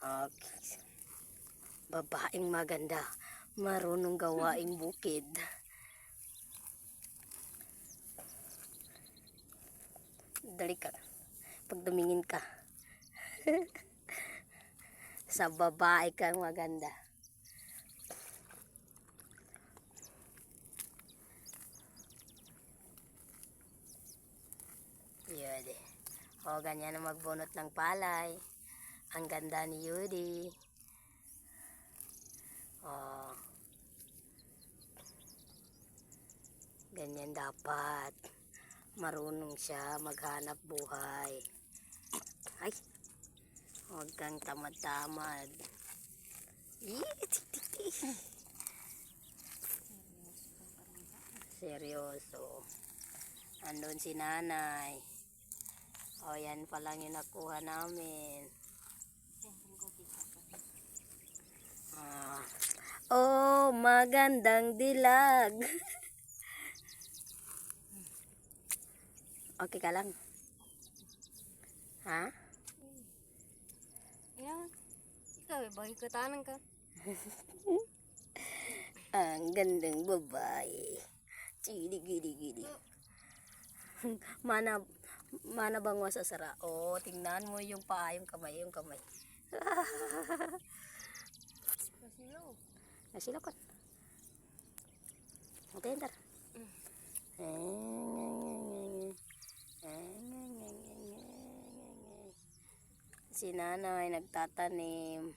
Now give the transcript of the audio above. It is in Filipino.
Okay. Babaeng maganda, marunong gawaing bukid. Dali ka, pag dumingin ka. Sa babae kang maganda. Yun eh. O, ganyan na magbunot ng palay. Ang ganda ni Yudi. O, ganyan dapat. Marunong siya maghanap buhay. Ay, huwag kang tamad-tamad. Seryoso. Andun si nanay. O, yan pa lang yung nakuha namin. Oh, magandang dilag. Okay ka lang? Ha? Ikaw bagay ko tanang ka. Ang gandang babae. Gidi. Mana bang masasara? Oh, tingnan mo yung paa, yung kamay. Masilaw. Nasilakot. Matender. Si nanay nagtatanim.